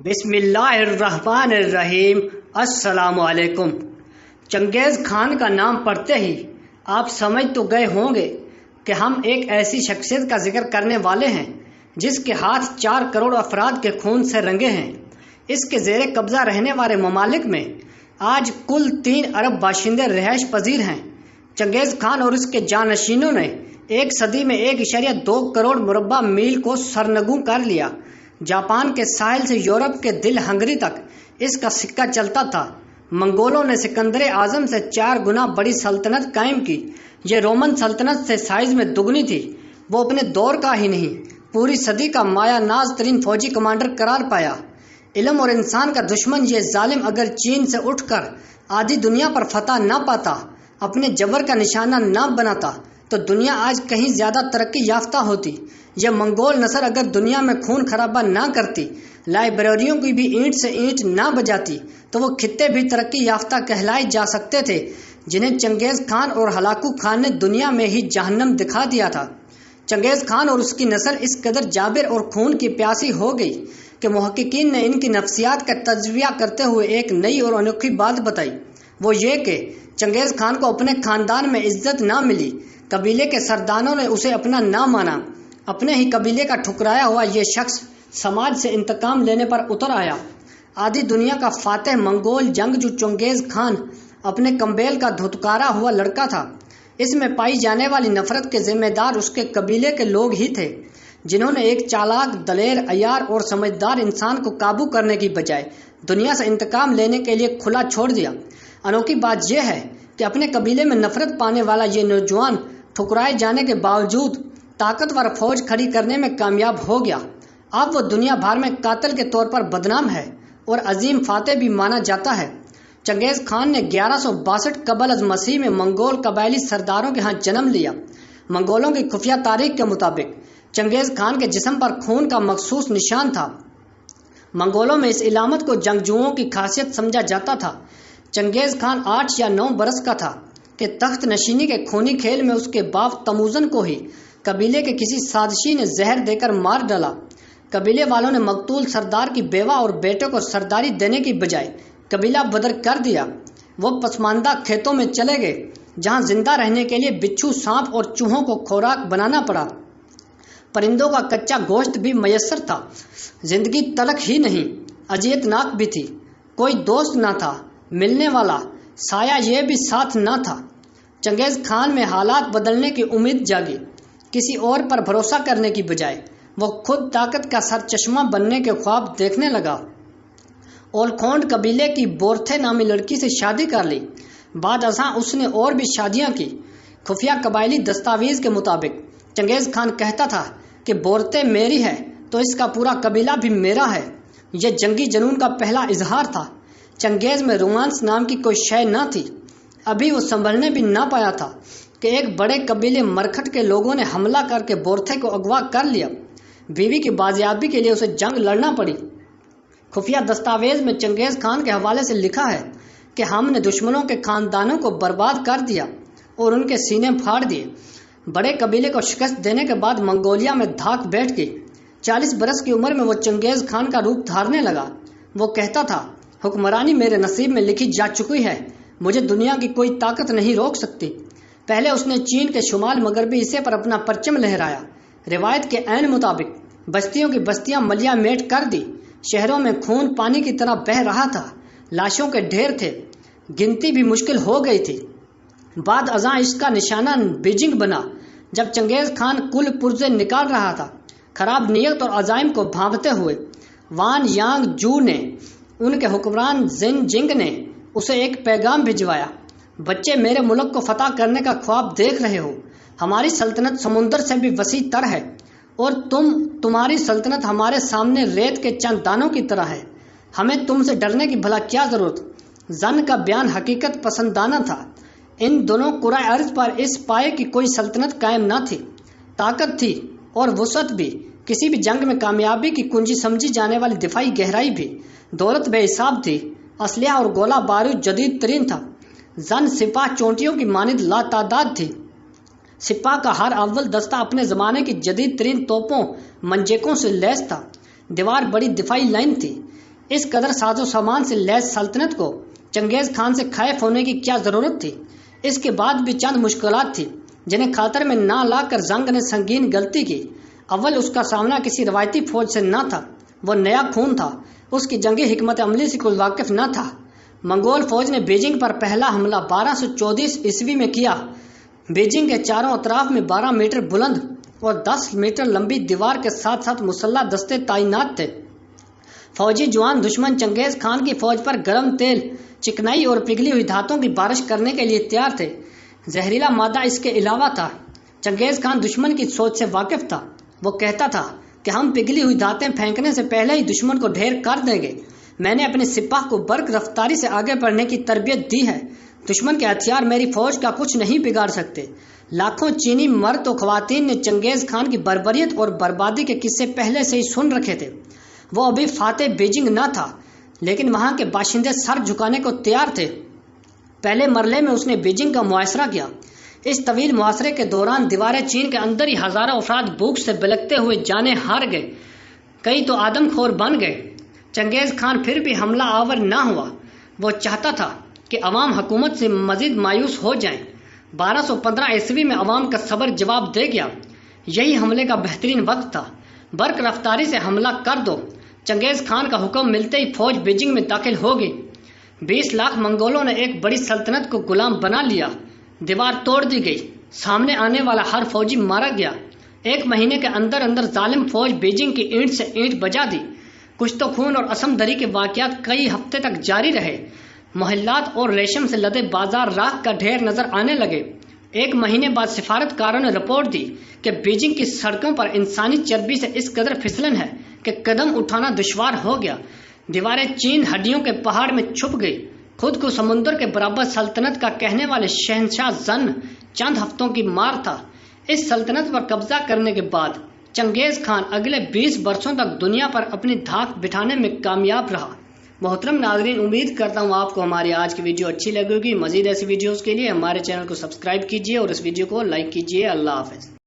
بسم اللہ الرحمن الرحیم۔ السلام علیکم۔ چنگیز خان کا نام پڑھتے ہی آپ سمجھ تو گئے ہوں گے کہ ہم ایک ایسی شخصیت کا ذکر کرنے والے ہیں جس کے ہاتھ 4 کروڑ افراد کے خون سے رنگے ہیں۔ اس کے زیر قبضہ رہنے والے ممالک میں آج کل 3 ارب باشندے رہائش پذیر ہیں۔ چنگیز خان اور اس کے جانشینوں نے ایک صدی میں 1.2 کروڑ مربع میل کو سرنگوں کر لیا۔ جاپان کے ساحل سے یورپ کے دل ہنگری تک اس کا سکہ چلتا تھا۔ منگولوں نے سکندر اعظم سے 4 گنا بڑی سلطنت قائم کی۔ یہ رومن سلطنت سے سائز میں دگنی تھی۔ وہ اپنے دور کا ہی نہیں، پوری صدی کا مایا ناز ترین فوجی کمانڈر قرار پایا۔ علم اور انسان کا دشمن یہ ظالم اگر چین سے اٹھ کر آدھی دنیا پر فتح نہ پاتا، اپنے جبر کا نشانہ نہ بناتا، تو دنیا آج کہیں زیادہ ترقی یافتہ ہوتی۔ یہ منگول نسل اگر دنیا میں خون خرابہ نہ کرتی، لائبریریوں کی بھی اینٹ سے اینٹ نہ بجاتی، تو وہ خطے بھی ترقی یافتہ کہلائے جا سکتے تھے، جنہیں چنگیز خان اور ہلاکو خان نے دنیا میں ہی جہنم دکھا دیا تھا۔ چنگیز خان اور اس کی نسل اس قدر جابر اور خون کی پیاسی ہو گئی کہ محققین نے ان کی نفسیات کا تجزیہ کرتے ہوئے ایک نئی اور انوکھی بات بتائی۔ وہ یہ کہ چنگیز خان کو اپنے خاندان میں عزت نہ ملی، قبیلے کے سرداروں نے اسے اپنا نہ مانا۔ اپنے ہی قبیلے کا ٹھکرایا ہوا یہ شخص سماج سے انتقام لینے پر اتر آیا۔ آدھی دنیا کا فاتح منگول جنگجو چنگیز خان اپنے کمبیل کا دھتکارا ہوا لڑکا تھا۔ اس میں پائی جانے والی نفرت کے ذمہ دار اس کے قبیلے کے لوگ ہی تھے، جنہوں نے ایک چالاک، دلیر، عیار اور سمجھدار انسان کو قابو کرنے کی بجائے دنیا سے انتقام لینے کے لیے کھلا چھوڑ دیا۔ انوکھی بات یہ ہے کہ اپنے قبیلے میں نفرت پانے والا یہ نوجوان ٹھکرائے جانے کے باوجود طاقتور فوج کھڑی کرنے میں کامیاب ہو گیا۔ اب وہ دنیا بھر میں قاتل کے طور پر بدنام ہے اور عظیم فاتح بھی مانا جاتا ہے۔ چنگیز خان نے 1162 قبل از مسیح میں منگول قبائلی سرداروں کے ہاں جنم لیا۔ منگولوں کی خفیہ تاریخ کے مطابق چنگیز خان کے جسم پر خون کا مخصوص نشان تھا۔ منگولوں میں اس علامت کو جنگجوؤں کی خاصیت سمجھا جاتا تھا۔ چنگیز خان 8 یا 9 برس کا تھا کہ تخت نشینی کے خونی کھیل میں اس کے باپ تموزن کو ہی قبیلے کے کسی سازشی نے زہر دے کر مار ڈالا۔ قبیلے والوں نے مقتول سردار کی بیوہ اور بیٹے کو سرداری دینے کی بجائے قبیلہ بدر کر دیا۔ وہ پسماندہ کھیتوں میں چلے گئے، جہاں زندہ رہنے کے لیے بچھو، سانپ اور چوہوں کو خوراک بنانا پڑا۔ پرندوں کا کچا گوشت بھی میسر تھا۔ زندگی تلخ ہی نہیں، اذیت ناک بھی تھی۔ کوئی دوست نہ تھا، ملنے والا سایہ یہ بھی ساتھ نہ تھا۔ چنگیز خان میں حالات بدلنے کی امید جاگی۔ کسی اور پر بھروسہ کرنے کی بجائے وہ خود طاقت کا سرچشمہ بننے کے خواب دیکھنے لگا۔ اولکھونڈ قبیلے کی بورتھے نامی لڑکی سے شادی کر لی۔ بعد ازاں اس نے اور بھی شادیاں کی۔ خفیہ قبائلی دستاویز کے مطابق چنگیز خان کہتا تھا کہ بورتھے میری ہے تو اس کا پورا قبیلہ بھی میرا ہے۔ یہ جنگی جنون کا پہلا اظہار تھا۔ چنگیز میں رومانس نام کی کوئی شے نہ تھی۔ ابھی وہ سنبھلنے بھی نہ پایا تھا کہ ایک بڑے قبیلے مرکھٹ کے لوگوں نے حملہ کر کے بورتھے کو اغوا کر لیا۔ بیوی کی بازیابی کے لیے اسے جنگ لڑنا پڑی۔ خفیہ دستاویز میں چنگیز خان کے حوالے سے لکھا ہے کہ ہم نے دشمنوں کے خاندانوں کو برباد کر دیا اور ان کے سینے پھاڑ دیے۔ بڑے قبیلے کو شکست دینے کے بعد منگولیا میں دھاک بیٹھ گئی۔ 40 برس کی عمر میں وہ چنگیز خان کا روپ دھارنے لگا۔ وہ کہتا تھا، حکمرانی میرے نصیب میں لکھی جا چکی ہے، مجھے دنیا کی کوئی طاقت نہیں روک سکتی۔ پہلے اس نے چین کے شمال مغربی حصے پر اپنا پرچم لہرایا۔ روایت کے عین مطابق بستیوں کی بستیاں ملیا میٹ کر دی۔ شہروں میں خون پانی کی طرح بہہ رہا تھا۔ لاشوں کے ڈھیر تھے، گنتی بھی مشکل ہو گئی تھی۔ بعد ازاں اس کا نشانہ بیجنگ بنا۔ جب چنگیز خان کل پرزے نکال رہا تھا، خراب نیت اور عزائم کو بھانپتے ہوئے وان یانگ جو نے، ان کے حکمران زن جنگ نے اسے ایک پیغام بھجوایا۔ بچے، میرے ملک کو فتح کرنے کا خواب دیکھ رہے ہو۔ ہماری سلطنت سمندر سے بھی وسیع تر ہے اور تمہاری سلطنت ہمارے سامنے ریت کے چند دانوں کی طرح ہے۔ ہمیں تم سے ڈرنے کی بھلا کیا ضرورت؟ زن کا بیان حقیقت پسندانہ تھا۔ ان دونوں کرۂ ارض پر اس پائے کی کوئی سلطنت قائم نہ تھی۔ طاقت تھی اور وسعت بھی، کسی بھی جنگ میں کامیابی کی کنجی سمجھی جانے والی دفاعی گہرائی بھی۔ دولت بے حساب تھی، اسلحہ اور گولہ بارود جدید ترین تھا۔ زن سپاہ چونٹیوں کی مانند لا تعداد تھی۔ سپاہ کا ہر اول دستہ اپنے زمانے کی جدید ترین توپوں منجیکوں سے لیس تھا۔ دیوار بڑی دفاعی لائن تھی۔ اس قدر ساز و سامان سے لیس سلطنت کو چنگیز خان سے خائف ہونے کی کیا ضرورت تھی؟ اس کے بعد بھی چند مشکلات تھی جنہیں خاطر میں نہ لا کر زنگ نے سنگین غلطی کی۔ اول اس کا سامنا کسی روایتی فوج سے نہ تھا، وہ نیا خون تھا، اس کی جنگی حکمت عملی سے کوئی واقف نہ تھا۔ منگول فوج نے بیجنگ پر پہلا حملہ 1234 میں کیا۔ بیجنگ کے چاروں اطراف میں 12 میٹر بلند اور 10 میٹر لمبی دیوار کے ساتھ ساتھ مسلح دستے تعینات تھے۔ فوجی جوان دشمن چنگیز خان کی فوج پر گرم تیل، چکنائی اور پگھلی ہوئی دھاتوں کی بارش کرنے کے لیے تیار تھے۔ زہریلا مادہ اس کے علاوہ تھا۔ چنگیز خان دشمن کی سوچ سے واقف تھا۔ وہ کہتا تھا کہ ہم پگھلی ہوئی دھاتیں پھینکنے سے پہلے ہی دشمن کو ڈھیر کر دیں گے۔ میں نے اپنے سپاہ کو برق رفتاری سے آگے بڑھنے کی تربیت دی ہے۔ دشمن کے ہتھیار میری فوج کا کچھ نہیں بگاڑ سکتے۔ لاکھوں چینی مرد و خواتین نے چنگیز خان کی بربریت اور بربادی کے قصے پہلے سے ہی سن رکھے تھے۔ وہ ابھی فاتح بیجنگ نہ تھا، لیکن وہاں کے باشندے سر جھکانے کو تیار تھے۔ پہلے مرلے میں اس نے بیجنگ کا محاصرہ کیا۔ اس طویل محاصرے کے دوران دیواریں چین کے اندر ہی ہزاروں افراد بھوک سے بلکتے ہوئے جانیں ہار گئے، کئی تو آدم خور بن گئے۔ چنگیز خان پھر بھی حملہ آور نہ ہوا۔ وہ چاہتا تھا کہ عوام حکومت سے مزید مایوس ہو جائیں۔ 1215 میں عوام کا صبر جواب دے گیا۔ یہی حملے کا بہترین وقت تھا۔ برق رفتاری سے حملہ کر دو۔ چنگیز خان کا حکم ملتے ہی فوج بیجنگ میں داخل ہو گئی۔ 20 لاکھ منگولوں نے ایک بڑی سلطنت کو غلام بنا لیا۔ دیوار توڑ دی گئی، سامنے آنے والا ہر فوجی مارا گیا۔ 1 مہینے کے اندر اندر ظالم فوج بیجنگ کی اینٹ سے اینٹ بجا دی۔ کچھ تو خون اور اسم دری کے واقعات کئی ہفتے تک جاری رہے۔ محلات اور ریشم سے لدے بازار راکھ کا ڈھیر نظر آنے لگے۔ 1 مہینے بعد سفارتکاروں نے رپورٹ دی کہ بیجنگ کی سڑکوں پر انسانی چربی سے اس قدر پھسلن ہے کہ قدم اٹھانا دشوار ہو گیا۔ دیواریں چین ہڈیوں کے پہاڑ میں چھپ گئی۔ خود کو سمندر کے برابر سلطنت کا کہنے والے شہنشاہ زن چند ہفتوں کی مار تھا۔ اس سلطنت پر قبضہ کرنے کے بعد چنگیز خان اگلے 20 برسوں تک دنیا پر اپنی دھاک بٹھانے میں کامیاب رہا۔ محترم ناظرین، امید کرتا ہوں آپ کو ہماری آج کی ویڈیو اچھی لگے گی۔ مزید ایسی ویڈیوز کے لیے ہمارے چینل کو سبسکرائب کیجیے اور اس ویڈیو کو لائک کیجیے۔ اللہ حافظ۔